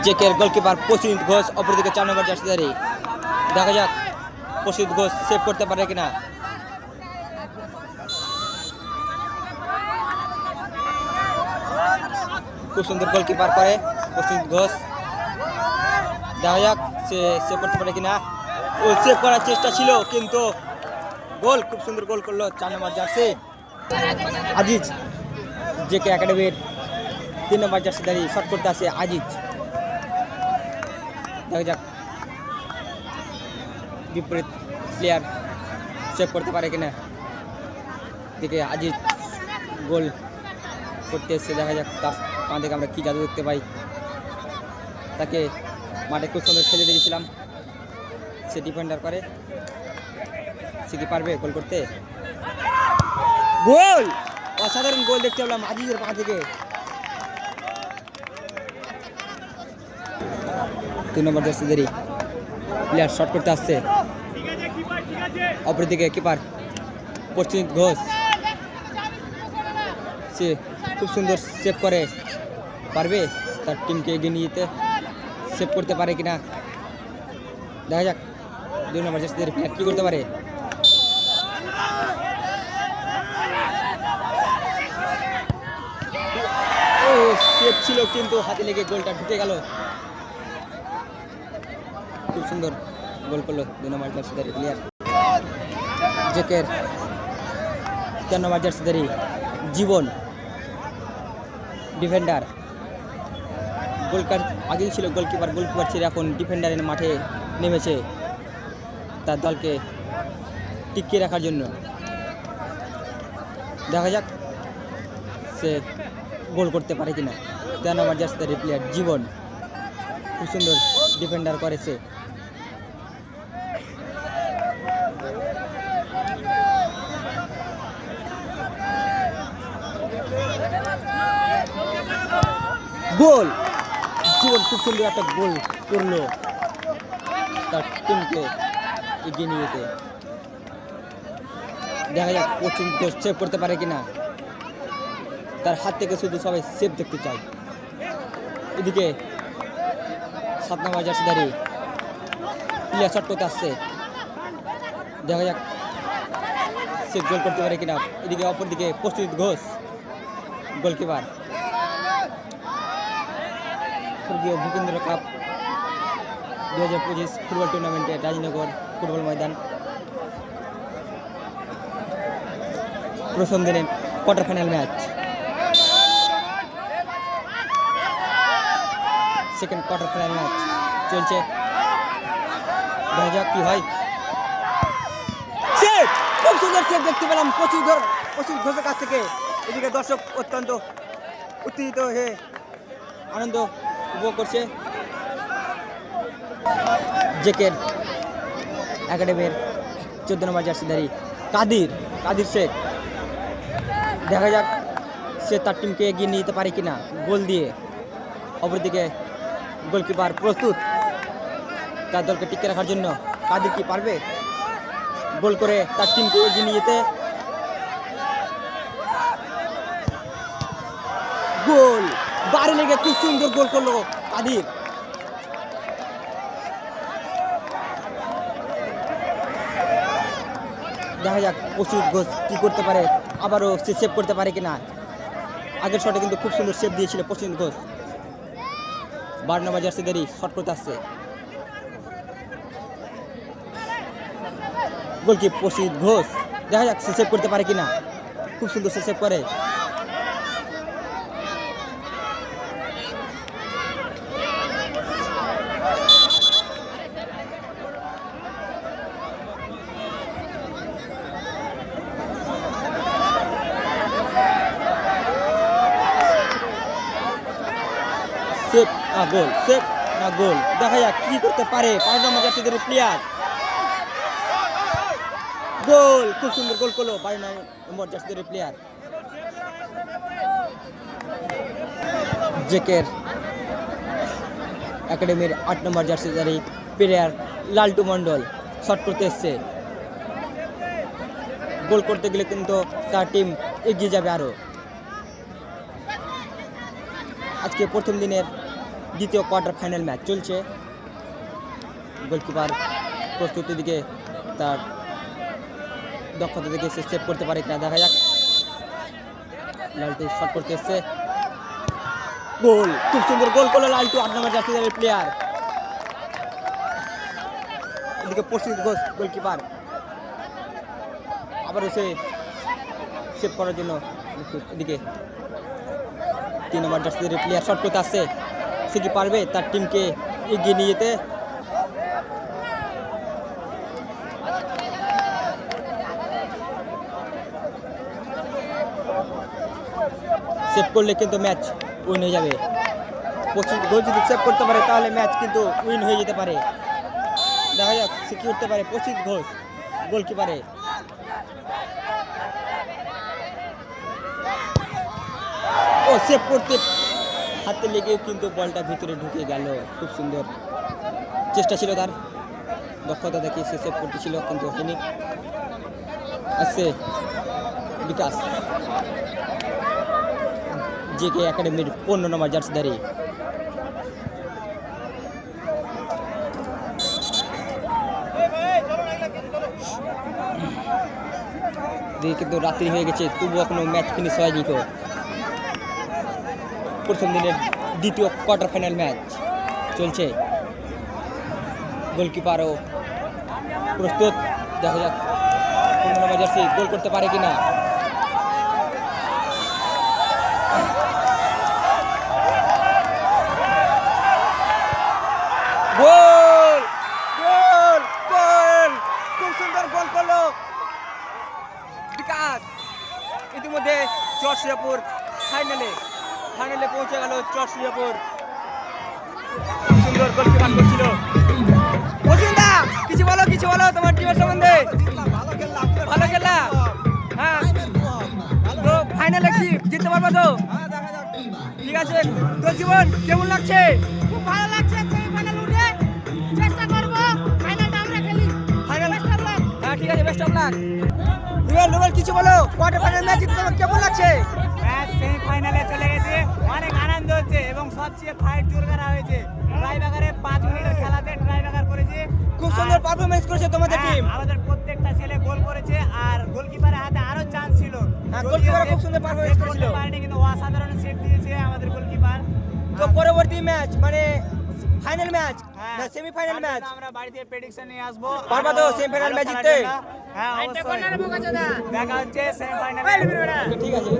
জেকের গোলকিপার প্রসিদ্ধ ঘোষ, অপরদিকে 4 নম্বর জার্সিধারী। দেখা যাক প্রসিদ্ধ ঘোষ সেভ করতে পারে কিনা। খুব সুন্দর গোলকিপার করে প্রসিদ্ধ ঘোষ। দেখা যাক সে সেভ করতে পারে কিনা। ও সেভ করার চেষ্টা ছিল কিন্তু গোল, খুব সুন্দর গোল করলো 4 নম্বর জার্সি আজিজ। জেকে একাডেমির 3 নম্বর জার্সিধারী শট করতে আসে আজিজ। দেখা যাক বিপরীত প্লেয়ার সেভ করতে পারে কিনা। দেখে আজিজ গোল করতে এসছে। দেখা যাক তার পা থেকে আমরা কি জাদু দেখতে পাই। তাকে মাঠে খুব সুন্দর খেলে দিয়েছিলাম, সে ডিফেন্ডার করে। সে কি পারবে গোল করতে? গোল! অসাধারণ গোল দেখতে পেলাম আজিজের পা থেকে। 3 নম্বর জার্সিধারী প্লেয়ার শট করতে আসছে। অপরদিকে কিপার প্রসিদ্ধ ঘোষ, সে খুব সুন্দর সেভ করে। পারবে তার টিমকে এগিয়ে নিয়ে যেতে? সেভ করতে পারে কিনা দেখা যাক। 2 নম্বর জার্সিধারী প্লেয়ার কি করতে পারে। ও সেভ ছিল কিন্তু হাতে লেগে গোলটা ঢুকে গেল। খুব সুন্দর গোল করলো 2 নম্বর জার্সিধারী প্লেয়ার। জেকের 4 নম্বর জার্সিধারী জীবন ডিফেন্ডার। গোলকার আগেই ছিল গোলকিপার, গোলকিপার ছিল এখন ডিফেন্ডারের মাঠে নেমেছে তার দলকে টিকিয়ে রাখার জন্য। দেখা যাক সে গোল করতে পারে কিনা। 4 নম্বর জার্সিধারী প্লেয়ার জীবন খুব সুন্দর ডিফেন্ডার করেছে। গোল! জীবন খুব সুন্দর একটা গোল করলো তার টিমকে এগিয়ে নিয়ে যেতে। দেখা যাক কোচিং ঘোষ সেভ করতে পারে কিনা। তার হাত থেকে শুধু সবাই সেভ দেখতে চাই। এদিকে 7 নম্বর জার্সিধারী প্লেয়ার শট করতে আসছে। দেখা যাক সে গোল করতে পারে কিনা। এদিকে অপরদিকে প্রসিদ্ধ ঘোষ গোলকিপার। স্বর্গীয় ভূপেন্দ্র কাপ 2025 ফুটবল টুর্নামেন্টে রাজনগর ফুটবল ময়দান প্রথম দিনের quarter final match, second quarter final match চলছে। দেখা যাক কি হয়। সেভ! খুব সুন্দর সেভ দেখতে পেলাম প্রসিদ্ধ ঘোষের কাছ থেকে। এদিকে দর্শক অত্যন্ত উত্তেজিত হয়ে আনন্দ উপভোগ করছে। জেকের একাডেমির 14 নম্বর জার্সিধারী কাদির শেখ। দেখা যাক সে তার টিমকে এগিয়ে নিয়ে যেতে পারে কিনা গোল দিয়ে। অপরদিকে গোলকিপার প্রস্তুত তার দলকে টিকে রাখার জন্য। কাদির কি পারবে গোল করে তার টিমকে এগিয়ে নিয়ে যেতে? গোল! বাড়ি লেগে খুব সুন্দর গোল করলো কাদির। দেখা যাক প্রসিদ্ধ ঘোষ কি করতে পারে, আবারও সে সেভ করতে পারে কিনা। আগের শটে কিন্তু খুব সুন্দর সেভ দিয়েছিল প্রসিদ্ধ ঘোষ। 12 নম্বর জার্সিধারী শট করতে আসছে। গোলকি প্রসিদ্ধ ঘোষ। দেখা যাক সে সেভ করতে পারে কিনা। খুব সুন্দর সে সেভ করে। সেভ না গোল, সেভ না গোল। দেখা যাক কি করতে পারে 5 নম্বর জার্সিধারী প্লেয়ার। গোল! খুব সুন্দর গোল করলো 22 নম্বর জার্সিধারী প্লেয়ার। জেকের একাডেমির 8 নম্বর জার্সিধারী প্লেয়ার লালটু মণ্ডল শট করতে এসছে। গোল করতে গেলে কিন্তু তার টিম এগিয়ে যাবে আরো। আজকে প্রথম দিনের দ্বিতীয় কোয়ার্টার ফাইনাল ম্যাচ চলছে। গোলকিপার প্রস্তুতির দিকে তার দক্ষতা থেকে সে সেভ করতে পারে কিনা দেখা যাক। লালটু শট করতে এসছে, গোল, খুব সুন্দর গোল করলো লালটু, 8 নম্বর জার্সি প্লেয়ার। এদিকে প্রস্তুত ঘোষ গোলকিপার আবারও সে সেভ করার জন্য। এদিকে 3 নম্বর জার্সি প্লেয়ার শট করতে আসছে, সে কি পারবে তার টিমকে এগিয়ে নিয়ে যেতে? সেভ করলে কিন্তু ম্যাচ উইন হয়ে যাবে। 25 গোল যদি সেভ করতে পারে তাহলে ম্যাচ কিন্তু উইন হয়ে যেতে পারে। দেখা যাক সে কি করতে পারে। 25 ঘোষ গোলকিপারে, ও সেভ করতে হাতে লেগে কিন্তু বলটা ভিতরে ঢুকে গেল। খুব সুন্দর চেষ্টা ছিল তার, দক্ষতা দেখে সে সেভ করতেছিল কিন্তু হয়নি। আসছে বিকাশ, জেকে একাডেমির 15 নম্বর জার্সিধারী। কিন্তু রাত্রি হয়ে গেছে, তবু এখনো ম্যাচ ফিনিশ হয়নি। তো প্রথম দিনের দ্বিতীয় কোয়ার্টার ফাইনাল ম্যাচ চলছে। গোলকিপারও প্রস্তুত, দেখা যাক 15 নম্বর জার্সি গোল করতে পারে কিনা। গোল, গোল, গোল, খুব সুন্দর গোল করলো বিকাশ। ইতিমধ্যে চরসুরিয়াপুর ফাইনালে পৌঁছে গেল। চরসুরিয়াপুর সুন্দর গোলকিপার করছিল। অসুন্দা কিছু বলো তোমার টিমের সম্বন্ধে। ভালো খেলা, হ্যাঁ তো ফাইনালে কি জিততে পারবো তো? ঠিক আছে, তোর জীবন কেমন লাগছে? খুব ভালো লাগছে। সেমিফাইনাল উঠে চেষ্টা করব ফাইনালটা আমরা খেলি। Final, best of luck. হ্যাঁ ঠিক আছে, বেস্ট অফ লাক। রুবেল কিছু বলো, কোয়ার্টার ফাইনাল ম্যাচ জিততে তোমার কেমন লাগছে? ম্যাচ সেমিফাইনালে চলে গেছে, অনেক আনন্দ হচ্ছে এবং সবচেয়ে ফাইট জোর করা হয়েছে। ট্রাইব্রেকারে 5 মিনিটের খেলাতে ট্রাইব্রেকার করেছে। খুব সুন্দর পারফরম্যান্স করেছে তোমাদের হ্যাঁ, টিম। আমাদের প্রত্যেকটা ছেলে গোল করেছে আর গোলকিপারের হাতে আরো চান্স ছিল। হ্যাঁ, যদিও গোলকিপার সে খুব সুন্দর পারফরম্যান্স save করেছিল। করতে পারেনি, কিন্তু অসাধারণ সেভ দিয়েছে আমাদের গোলকিপার। তো পরবর্তী ম্যাচ মানে ফাইনাল ম্যাচ, হ্যাঁ, না সেমিফাইনাল তার ম্যাচ, জন্য আমরা বাড়িতে প্রেডিকশন নিয়ে আসবো। পারবা তো সেমিফাইনাল ম্যাচ জিততে? হ্যাঁ অবশ্যই, দেখা হচ্ছে সেমিফাইনালে। ঠিক আছে।